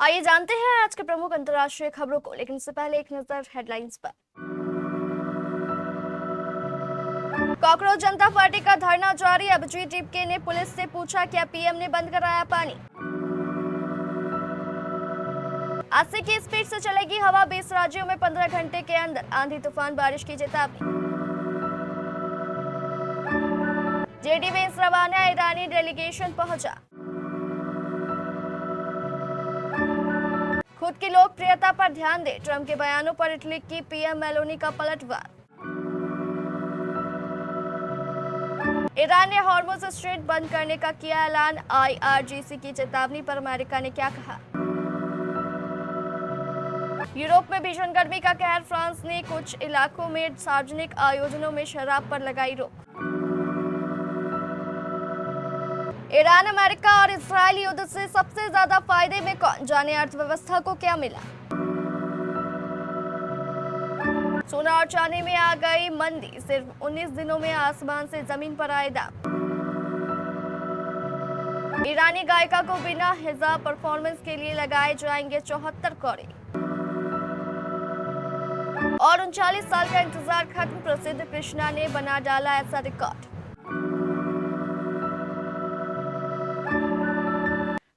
आइए जानते हैं आज के प्रमुख अंतर्राष्ट्रीय खबरों को, लेकिन इससे पहले एक नजर हेडलाइंस पर। कॉकरोच जनता पार्टी का धरना जारी। अभिजीत दीपके ने पुलिस से पूछा क्या पीएम ने बंद कराया पानी। 80 की स्पीड से चलेगी हवा। 20 राज्यों में 15 घंटे के अंदर आंधी तूफान बारिश की चेतावनी। जेडी वेंस रवाना। ईरानी डेलीगेशन पहुंचा। खुद की लोकप्रियता पर ध्यान दे, ट्रंप के बयानों पर इटली की पीएम मेलोनी का पलटवार। ईरान ने हॉर्मुज स्ट्रेट बंद करने का किया ऐलान। आईआरजीसी की चेतावनी पर अमेरिका ने क्या कहा। यूरोप में भीषण गर्मी का कहर। फ्रांस ने कुछ इलाकों में सार्वजनिक आयोजनों में शराब पर लगाई रोक। ईरान, अमेरिका और इजरायल युद्ध से सबसे ज्यादा फायदे में कौन, जाने अर्थव्यवस्था को क्या मिला। सोना और चांदी में आ गई मंदी। सिर्फ 19 दिनों में आसमान से जमीन पर आए दाम। ईरानी गायिका को बिना हिजाब परफॉर्मेंस के लिए लगाए जाएंगे 74 कौड़े। और 39 साल का इंतजार खत्म। प्रसिद्ध कृष्णा ने बना डाला ऐसा रिकॉर्ड।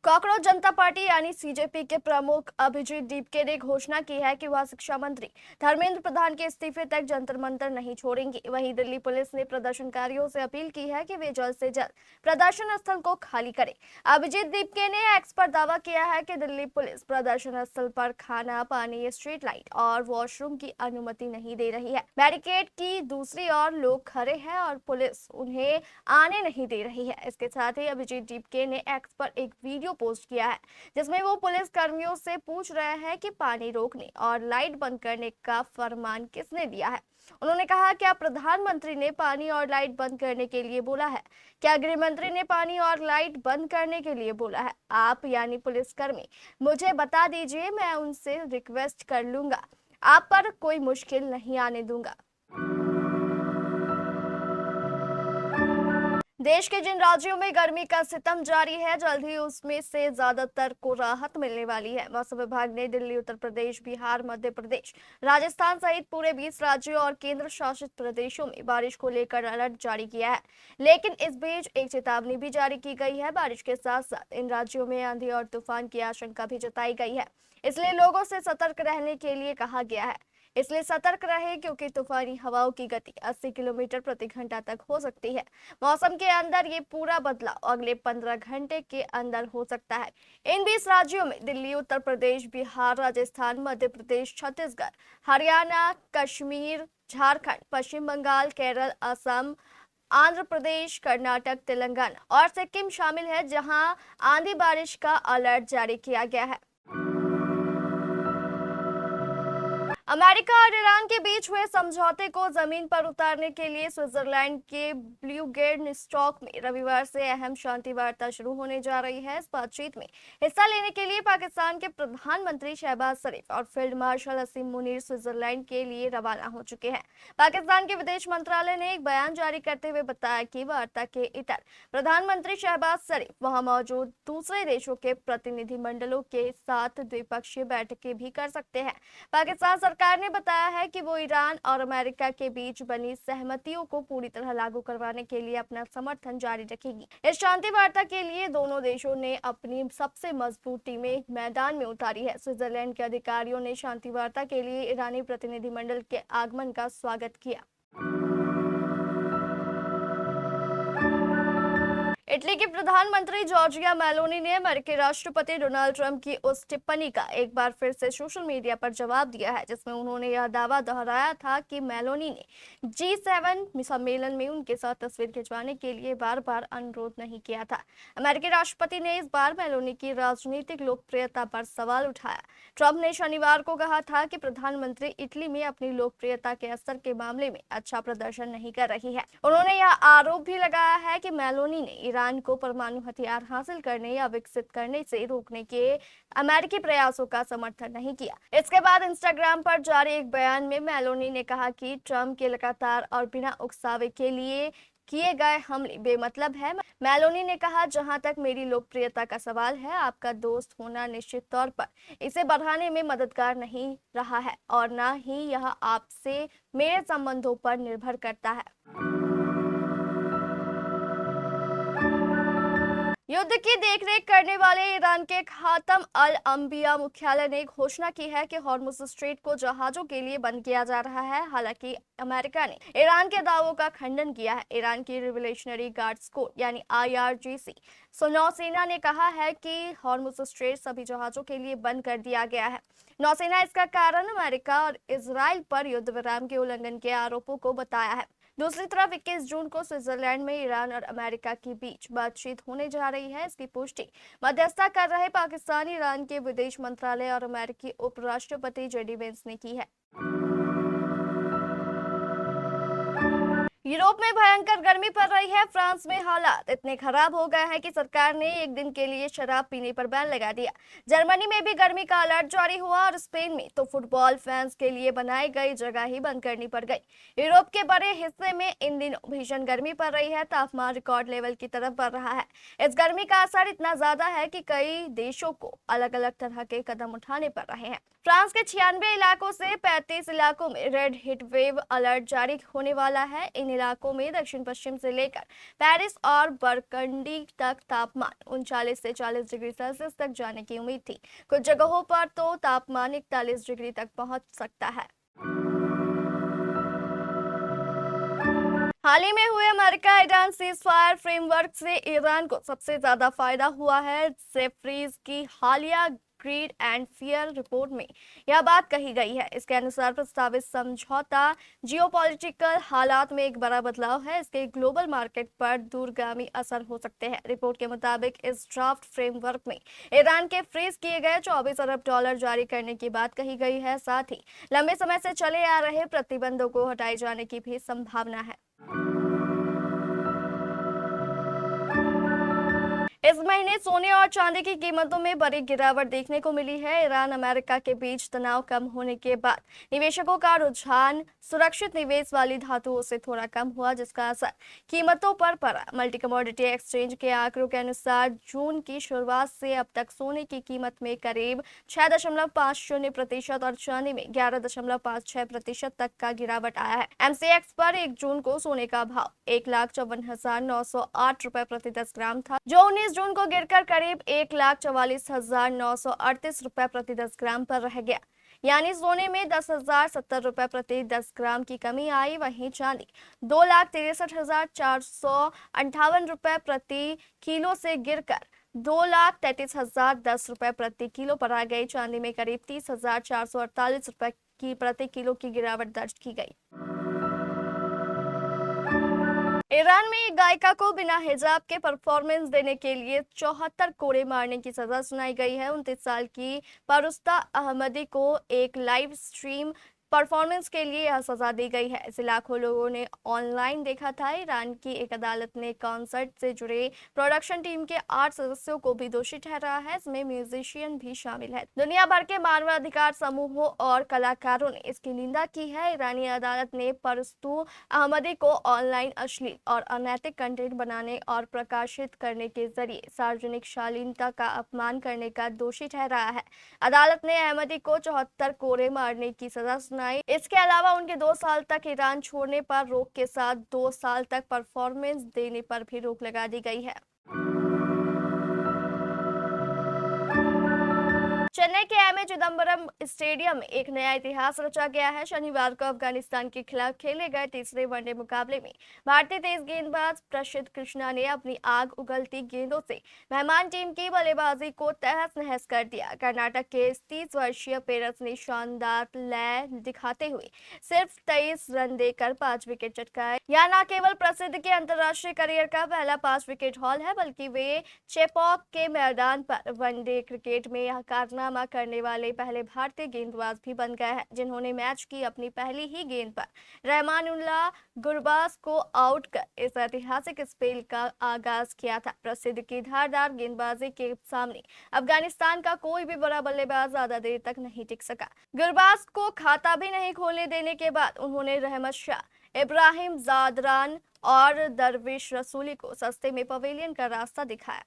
कॉकरोच जनता पार्टी यानी सीजेपी के प्रमुख अभिजीत दीपके ने घोषणा की है कि वह शिक्षा मंत्री धर्मेंद्र प्रधान के इस्तीफे तक जंतर मंतर नहीं छोड़ेंगे। वहीं दिल्ली पुलिस ने प्रदर्शनकारियों से अपील की है कि वे जल्द से जल्द प्रदर्शन स्थल को खाली करें। अभिजीत दीपके ने एक्स पर दावा किया है कि दिल्ली पुलिस प्रदर्शन स्थल पर खाना, पानी, स्ट्रीट लाइट और वॉशरूम की अनुमति नहीं दे रही है। बैरिकेड की दूसरी ओर लोग खड़े हैं और पुलिस उन्हें आने नहीं दे रही है। इसके साथ ही अभिजीत दीपके ने एक्स पर एक वीडियो पोस्ट किया है जिसमें वो पुलिस कर्मियों से पूछ रहे हैं कि पानी रोकने और लाइट बंद करने का फरमान किसने दिया है। उन्होंने कहा क्या प्रधानमंत्री ने पानी और लाइट बंद करने के लिए बोला है? क्या गृह मंत्री ने पानी और लाइट बंद करने के लिए बोला है? आप यानी पुलिसकर्मी मुझे बता दीजिए, मैं उनसे रिक्वेस्ट कर लूंगा, आप पर कोई मुश्किल नहीं आने दूंगा। देश के जिन राज्यों में गर्मी का सितम जारी है, जल्द ही उसमें से ज्यादातर को राहत मिलने वाली है। मौसम विभाग ने दिल्ली, उत्तर प्रदेश, बिहार, मध्य प्रदेश, राजस्थान सहित पूरे 20 राज्यों और केंद्र शासित प्रदेशों में बारिश को लेकर अलर्ट जारी किया है। लेकिन इस बीच एक चेतावनी भी जारी की गई है। बारिश के साथ साथ इन राज्यों में आंधी और तूफान की आशंका भी जताई गई है, इसलिए लोगों से सतर्क रहने के लिए कहा गया है। इसलिए सतर्क रहे क्योंकि तूफानी हवाओं की गति 80 किलोमीटर प्रति घंटा तक हो सकती है। मौसम के अंदर ये पूरा बदलाव अगले 15 घंटे के अंदर हो सकता है। इन 20 राज्यों में दिल्ली, उत्तर प्रदेश, बिहार, राजस्थान, मध्य प्रदेश, छत्तीसगढ़, हरियाणा, कश्मीर, झारखंड, पश्चिम बंगाल, केरल, असम, आंध्र प्रदेश, कर्नाटक, तेलंगाना और सिक्किम शामिल है, जहां आंधी बारिश का अलर्ट जारी किया गया है। अमेरिका और ईरान के बीच हुए समझौते को जमीन पर उतारने के लिए स्विट्जरलैंड के ब्लूगेर्नस्टॉक में रविवार से अहम शांति वार्ता शुरू होने जा रही है। इस बातचीत में हिस्सा लेने के लिए पाकिस्तान के प्रधानमंत्री शहबाज शरीफ और फील्ड मार्शल असीम मुनीर स्विट्जरलैंड के लिए रवाना हो चुके हैं। पाकिस्तान के विदेश मंत्रालय ने एक बयान जारी करते हुए बताया कि वार्ता के इतर प्रधानमंत्री शहबाज शरीफ वहां मौजूद दूसरे देशों के प्रतिनिधिमंडलों के साथ द्विपक्षीय बैठकें भी कर सकते हैं। पाकिस्तान सरकार ने बताया है कि वो ईरान और अमेरिका के बीच बनी सहमतियों को पूरी तरह लागू करवाने के लिए अपना समर्थन जारी रखेगी। इस शांति वार्ता के लिए दोनों देशों ने अपनी सबसे मजबूत टीमें मैदान में उतारी है। स्विट्जरलैंड के अधिकारियों ने शांति वार्ता के लिए ईरानी प्रतिनिधिमंडल के आगमन का स्वागत किया। इटली की प्रधानमंत्री जॉर्जिया मेलोनी ने अमेरिकी राष्ट्रपति डोनाल्ड ट्रंप की उस टिप्पणी का एक बार फिर से सोशल मीडिया पर जवाब दिया है जिसमें उन्होंने यह दावा दोहराया था कि मेलोनी ने G7 सम्मेलन में उनके साथ तस्वीर खिंचवाने के लिए बार बार अनुरोध नहीं किया था। अमेरिकी राष्ट्रपति ने इस बार मेलोनी की राजनीतिक लोकप्रियता पर सवाल उठाया। ट्रंप ने शनिवार को कहा था कि प्रधानमंत्री इटली में अपनी लोकप्रियता के असर के मामले में अच्छा प्रदर्शन नहीं कर रही है। उन्होंने यह आरोप भी लगाया है कि मेलोनी ने ईरान को परमाणु हथियार हासिल करने या विकसित करने से रोकने के अमेरिकी प्रयासों का समर्थन नहीं किया। इसके बाद इंस्टाग्राम पर जारी एक बयान में मेलोनी ने कहा कि ट्रंप के लगातार और बिना उकसावे के लिए किए गए हमले बेमतलब है। मेलोनी ने कहा, जहां तक मेरी लोकप्रियता का सवाल है, आपका दोस्त होना निश्चित तौर पर इसे बढ़ाने में मददगार नहीं रहा है और न ही यह आपसे मेरे संबंधों पर निर्भर करता है। युद्ध की देखरेख करने वाले ईरान के खातम अल अंबिया मुख्यालय ने घोषणा की है कि हॉर्मुज स्ट्रेट को जहाजों के लिए बंद किया जा रहा है। हालांकि अमेरिका ने ईरान के दावों का खंडन किया है। ईरान की रिवोल्यूशनरी गार्ड्स कोर यानी IRGC नौसेना ने कहा है कि हॉर्मुज स्ट्रेट सभी जहाजों के लिए बंद कर दिया गया है। नौसेना इसका कारण अमेरिका और इजराइल पर युद्ध विराम के उल्लंघन के आरोपों को बताया है। दूसरी तरफ 21 जून को स्विट्जरलैंड में ईरान और अमेरिका के बीच बातचीत होने जा रही है। इसकी पुष्टि मध्यस्थता कर रहे पाकिस्तान, ईरान के विदेश मंत्रालय और अमेरिकी उपराष्ट्रपति JD वेंस ने की है। यूरोप में भयंकर गर्मी पड़ रही है। फ्रांस में हालात इतने खराब हो गए हैं कि सरकार ने एक दिन के लिए शराब पीने पर बैन लगा दिया। जर्मनी में भी गर्मी का अलर्ट जारी हुआ और स्पेन में तो फुटबॉल फैंस के लिए बनाई गई जगह ही बंद करनी पड़ गई। यूरोप के बड़े हिस्से में इन दिनों भीषण गर्मी पड़ रही है। तापमान रिकॉर्ड लेवल की तरफ बढ़ रहा है। इस गर्मी का असर इतना ज्यादा है कि कई देशों को अलग अलग तरह के कदम उठाने पड़ रहे हैं। फ्रांस के 96 इलाकों से 35 इलाकों में रेड हीट वेव अलर्ट जारी होने वाला है। इन इलाकों में दक्षिण पश्चिम से लेकर पेरिस और बरकंडी तक तापमान 39 से 40 डिग्री सेल्सियस तक जाने की उम्मीद थी। कुछ जगहों पर तो तापमान 41 डिग्री तक पहुंच सकता है। हाल ही में हुए America Iran cease fire framework से ईरान को सबसे ज्यादा फायदा हुआ है। जेफरीज की हालिया ग्रीड एंड फियर रिपोर्ट में यह बात कही गई है। इसके अनुसार प्रस्तावित समझौता जियोपॉलिटिकल हालात में एक बड़ा बदलाव है। इसके ग्लोबल मार्केट पर दूरगामी असर हो सकते हैं। रिपोर्ट के मुताबिक इस ड्राफ्ट फ्रेमवर्क में ईरान के फ्रीज किए गए 24 अरब डॉलर जारी करने की बात कही गई है। साथ ही लंबे समय से चले आ रहे प्रतिबंधों को हटाए जाने की भी संभावना है। इस महीने सोने और चांदी की कीमतों में बड़ी गिरावट देखने को मिली है। ईरान अमेरिका के बीच तनाव कम होने के बाद निवेशकों का रुझान सुरक्षित निवेश वाली धातुओं से थोड़ा कम हुआ, जिसका असर कीमतों पर पड़ा। मल्टी कमोडिटी एक्सचेंज के आंकड़ों के अनुसार जून की शुरुआत से अब तक सोने की कीमत में करीब 6.50% और चांदी में 11.56% तक का गिरावट आया है। MCX पर 1 जून को सोने का भाव 1,54,908 रुपए प्रति 10 ग्राम था, जो 19 जून को गिरकर करीब 1,44,938 रुपए प्रति 10 ग्राम पर रह गया। यानी सोने में 10,070 रुपए प्रति 10 ग्राम की कमी आई। वहीं चांदी 2,63,458 रुपए प्रति किलो से गिरकर 2,33,010 रुपए प्रति किलो पर आ गई। चांदी में करीब 30,448 रुपए की प्रति किलो की गिरावट दर्ज की गई। ईरान में एक गायिका को बिना हिजाब के परफॉर्मेंस देने के लिए 74 कोड़े मारने की सजा सुनाई गई है। 29 साल की परुस्ता अहमदी को एक लाइव स्ट्रीम परफॉर्मेंस के लिए यह सजा दी गई है। इसे लाखों लोगों ने ऑनलाइन देखा था। ईरान की एक अदालत ने कॉन्सर्ट से जुड़े प्रोडक्शन टीम के 8 सदस्यों को भी दोषी ठहराया है। इसमें म्यूजिशियन भी शामिल है। दुनिया भर के मानवाधिकार समूहों और कलाकारों ने इसकी निंदा की है। ईरानी अदालत ने परस्तु अहमदी को ऑनलाइन अश्लील और अनैतिक कंटेंट बनाने और प्रकाशित करने के जरिए सार्वजनिक शालीनता का अपमान करने का दोषी ठहराया है। अदालत ने अहमदी को 74 कोड़े मारने की सजा सुनाई। इसके अलावा उनके 2 साल तक ईरान छोड़ने पर रोक के साथ 2 साल तक परफॉर्मेंस देने पर भी रोक लगा दी गई है। चेन्नई के एमए चिदम्बरम स्टेडियम में एक नया इतिहास रचा गया है। शनिवार को अफगानिस्तान के खिलाफ खेले गए तीसरे वनडे मुकाबले में भारतीय तेज गेंदबाज प्रसिद्ध कृष्णा ने अपनी आग उगलती गेंदों से मेहमान टीम की बल्लेबाजी को तहस नहस कर दिया। कर्नाटक के 30 वर्षीय पेरस ने शानदार लय दिखाते हुए सिर्फ 23 रन देकर 5 विकेट चटकाए। यह न केवल प्रसिद्ध के अंतर्राष्ट्रीय करियर का पहला 5 विकेट हॉल है, बल्कि वे चेपॉक के मैदान पर वनडे क्रिकेट में यह कारनामा करने वाले पहले भारतीय गेंदबाज भी बन गए हैं, जिन्होंने मैच की अपनी पहली ही गेंद पर रहमानुल्लाह गुरबाज को आउट कर इस ऐतिहासिक स्पेल का आगाज किया था। प्रसिद्ध की धारदार गेंदबाजी के सामने अफगानिस्तान का कोई भी बड़ा बल्लेबाज ज्यादा देर तक नहीं टिक सका। गुरबाज को खाता भी नहीं खोलने देने के बाद उन्होंने रहमत शाह, इब्राहिम जादरान और दरवेश रसूली को सस्ते में पवेलियन का रास्ता दिखाया।